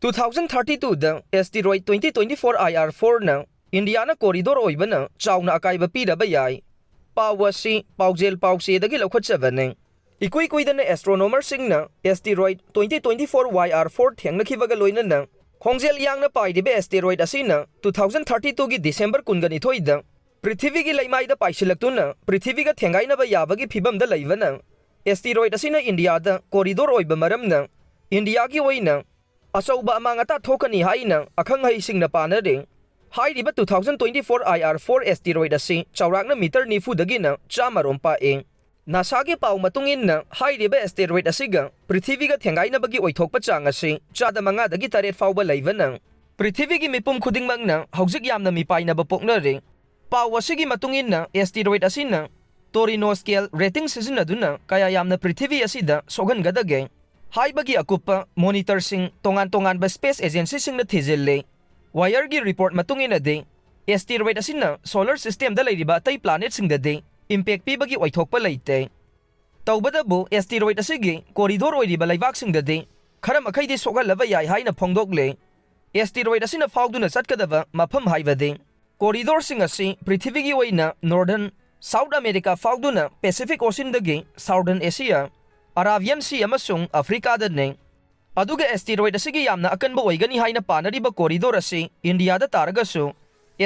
2032 da Asteroid 2024 YR4 na Indiana CorridorOibana Chaona Akaiba Piraba Yai Pawasi Paujel Pause dagi lokhatchabane Ikui-kuidana astronomer singna Asteroid 2024 YR4 thengnakibaga loinana Khongjel yangna paidibe asteroid asina 2032 gi December kungani thoida Prithvi gi laimaida paisilaktuna Prithvi ga thengainaba yabagi phibamda laibana Asteroid asina India da CorridorOiba maramna India gi oina Achouba amangata thokani haina akhang hai singna panare hairiba 2024 YR4 asteroid asi chaurakna meter nifu dagina chamarom pa eng NASA gi pau matungin na hairiba asteroid asiga Prithvi ga thengaina bagi oithokpa chang asi chada manga dagi taret fauba laibana Prithvi gi mipum khudingmang na haujik yamna mi paina ba poknare pau asigi matungin na asteroid asina Torino scale rating sizinaduna kaya yamna Prithvi asida sogan gadage Haibagi akupa monitor sing tongan-tongan ba space agency sing na thizille YR gi report matungina de asteroid asina solar system da leiriba tai planet sing da de impact pi bagi oithokpa leite tawbada bu asteroid asigi corridor oiriba laibak sing da de khara makhai de sogal laba yai haina phongdokle asteroid asina fauduna chatkadaba mapham haiba de corridor sing asi prithvi gi oina northern south america fauduna pacific ocean dagi southern asia Arabian Sea amasung Africa da ne aduga asteroid asigi yamna akanba oigani haina panariba corridor asi India da taragasu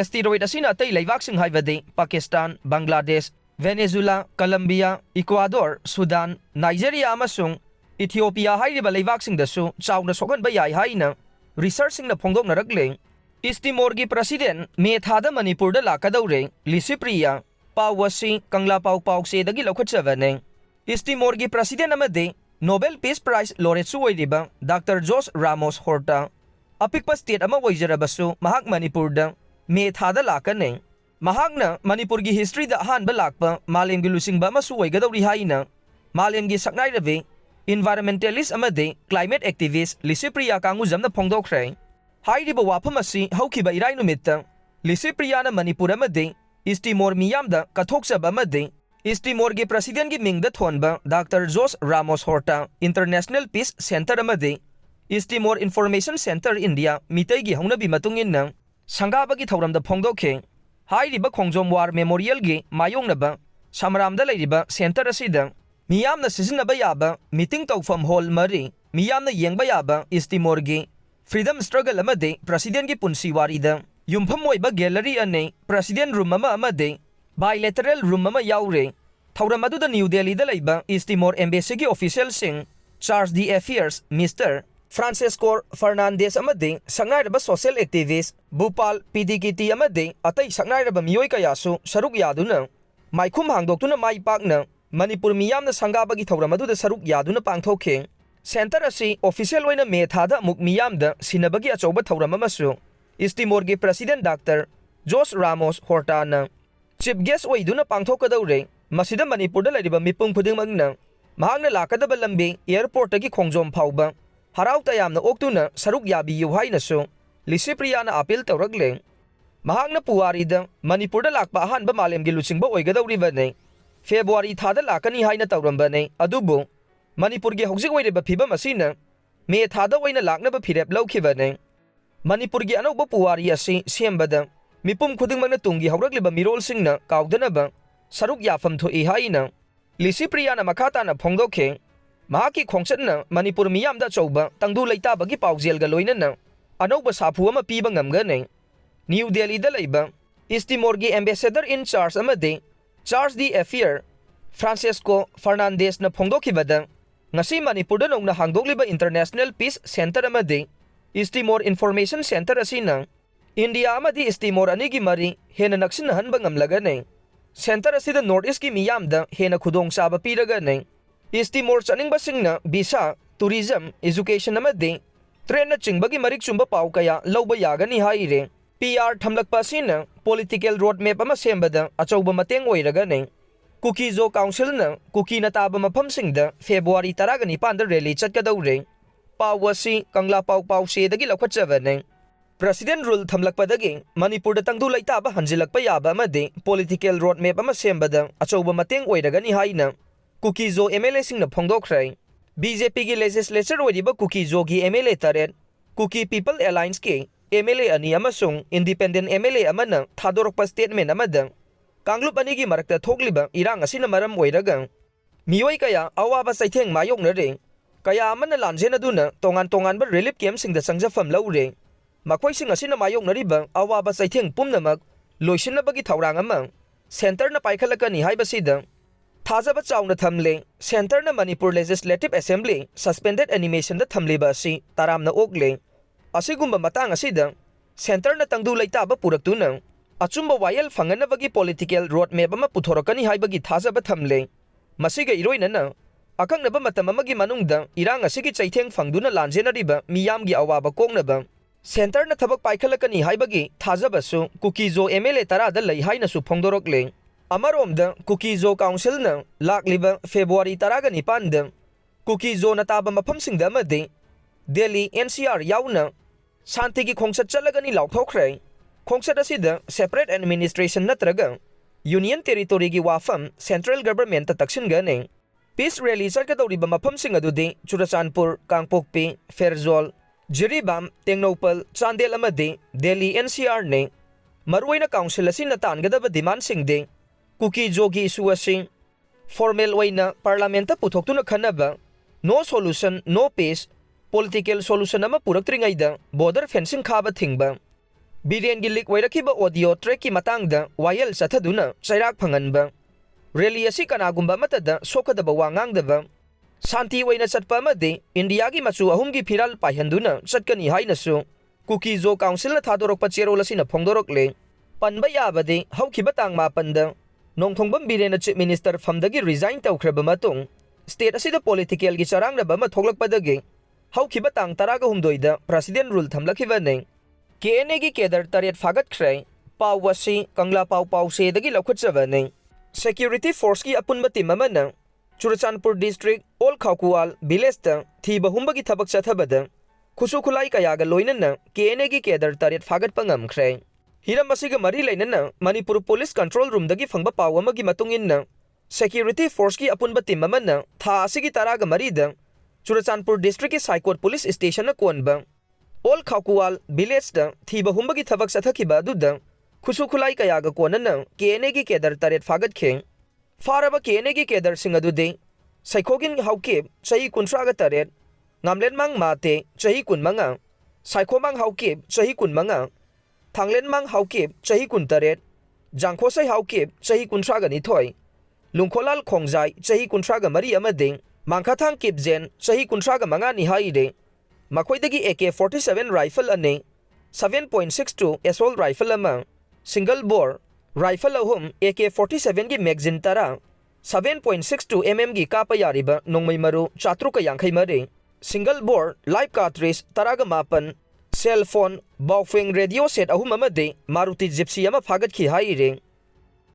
asteroid asina atai laibak sing haibade Pakistan Bangladesh Venezuela Colombia Ecuador Sudan Nigeria amasung Ethiopia hairiba laibak sing dasu chauna soganba yai haina research sing na phongdok narakle East Timor gi president me Thada Manipur da Lakkadouri Licypriya pawasi kangla pau se dagi lokhatchavane East Timor gi president amade Nobel Peace Prize laureate su oiriba Dr. Jose Ramos Horta apikpa state ama oijarabasu mahak Manipur da me Thada lakane mahakna Manipur gi history da ahanba lakpa malem gi lusingba ama su oigadauri haina malem gi saknai rave environmentalist amade climate activist Licypriya kangu jamna phongdokre hairiba wafam asi haukiba irai numitta Licypriya na Manipur amade East Timor miyamda kathokchaba amade East Timor gi president gi mingda thonba Dr. Jose Ramos Horta International Peace Center amade East Timor Information Center India mitai gi hongnabi matungin na sangaba gi thauramda phongdokhe hairiba khongjom war memorial gi mayongnaba samramda leiriba center asida miyamna sizinaba yaba meeting tawfam hall mari miyamna yengba yaba East Timor gi freedom struggle amade president gi punsi warida yumpham oiba gallery ane president room amade bilateral room ama yaure thauram adu da New Delhi da leiba East Timor embassy gi official sing charge the affairs Mr. Francisco Fernandez amade sangnai social activist Bhupal PDKT amade atai sangnai miyoi kayasu saruk yaduna maikhum hangdoktuna mai pakna Manipur miyamna sangaba gi thauram adu da saruk yaduna pangthokhe center asi official oina me Thada muk miyamda sinabagi achouba thauram amasu East Timor gi president Dr. Jose Ramos Horta na Chief guest oiduna pangthokadaure masida Manipur da lariba mipum khudingmagna mahakna lakadaba lambi airport gi khongjom phauba harau tayamna oktuna saruk yabi yuhaina so Licypriya na appeal tawragle mahakna puwari da Manipur da lakpa ahanba malem gi luchingba oigadauri bane February thada lakani haina tawramba ne adubu Manipur gi hojik oiriba phibam asina me thada oina laknaba phirep laukhiba Manipur gi anauba puwari asi Sembada mipum khudingmagna tungi haurakliba mirol singna kaudana saruk yafam thoi haina Licypriya na makata na phongdokhe mahaki khongchatna Manipur miyamda chouba tangdu leita bagi paujel ga loinana anauba sapu ama piba ngamga ne New Delhi da leiba East Timor gi ambassador in charge amade charge the affair Francisco Fernandez na phongdokhibada ngasi Manipur da nongna hangdokliba International Peace Center amade East Timor Information Center asina India amadi East Timor anigi mari hena naksin hanba ngamlaga ne center asida North East ki miyamda hena khudong saba piraga ne East Timor chaningba singna visa tourism education amadi train na chingbagi marik chumba pau kaya lauba yagani haire PR Thamlakpa sina political road map ama Sembada Achouba Mateng oiraga ne Kuki zo council na Kuki na Taba Maphamsingda February 19 da rally Chatkadouri pawasi kangla pau se dagi lokhatchava ne President rule Thamlakpa dagi Manipur da tangdu laita ba hanjilakpa yaba amade political road map ama Sembada Achouba Mateng oiragani haina Kuki zo MLA sing na phongdokrai BJP gi legislature oiriba Kuki zo gi MLA taret Kuki People Alliance ke MLA ani amasung Independent MLA amana thadorokpa statement amada Kanglup anigi marakta thokliba irang asina maram oiraga miyoi kaya awaba saitheng mayoknare kaya amana lanjena duna tongan ba relief camp singda sangjafam laure makoi sing asina mayoknariba awaba saitheng pumnamak loisinabagi thaurang ama center na paikhalakani haibasida Thazaba chauna thamle center na Manipur Legislative Assembly suspended animation da thamleba asi taramna okle asigumba matang asida center na tangdu laitaba puraktuna Achouba wayel fanganabagi political roadmap ama puthorakani haibagi thazaba thamle masiga iroinana akangnaba matam amagi manungda irang asigi chaitheng fangduna lanjenariba miyamgi awaba kongnaba center na thabak paikhalakani haibagi thazabasu Kukizo MLA tarada lei haina su phongdorokle Amaromda Kukizo Council na lakliba February taraga nipanda Kukizo na Taba Maphamsingda amadi Delhi NCR yauna Santigi khongsat chalagani laukthokre khongsat asida separate administration natraga Union Territory gi wafam Central Government ta taksinga Peace Rally Chatkadouri ba Maphamsing adudi Churachandpur, Kangpokpi, Fairjol, Jiribam, Tengnopal, Chandel amadi Delhi NCR ne Maruina Council asina tangadaba demand singde Kuki jogi suasing formal waina parliamenta puthokuna khanaba no solution no peace political solution ama puraktringaida border fencing khaba thingba Biren gi lik wairakiba audio track ki matangda wayel sathaduna chairak phanganba rally asi kanagumba matada sokadaba wangangdaba Santi waina chatpa amadi India gi machu ahum gi phiral paihanduna chatkani hainasu Kuki jo council na thadorokpa cherol asina phongdorokle panba yabadi haukiba tangma panda Nongthongbam Birena Chief Minister famdagi resign tawkhraba matung state asida political gi charangraba ma thoklakpadagi haukiba tang taraga humdoida president rule thamlakhiba nei KNA gi kedar taret fagat khrai pawasi kangla paw se dagi lokhutchaba nei security force gi apunba team amana Churachandpur district Ol Khawkual village ta thiba humbagi thabak chathabada khusu khulai kayaga loinana KNA gi kedar taret fagat pangam khrai Hiram masiga mari lainana Manipur Police Control Room dagi fangba paw amagi matungin security force ki apunba team amana tha asigi taraga marida Churachandpur district ki Psychot Police Station na konba Ol Khawkual village da thiba humbagi thabak sathakiba duda khusu khulai kayaga konana KNA gi kedar taret fagat kheng faraba KNA gi kedar singadude Saikhogin hauke chahi kuntraga taret ngamlen mang mate chahi kunmanga Saikhomang hauke chahi kunmanga Thanglen mang hauke chahi kuntaret Jangkhosai hauke chahi kuntraga nithoi Lungkholal khongjai chahi kuntraga mari amading Mangkhathang kipjen chahi kuntraga manga ni haide Makhoidagi AK-47 rifle ane 7.62 assault rifle ama single bore rifle ahum AK-47 gi magazine tara 7.62 mm gi kapa yariba nongmai maru chatruka yangkhai mare single bore live cartridge taraga mapan cell phone Baufeng radio set ahum amade Maruti Gypsy ama fagat ki haire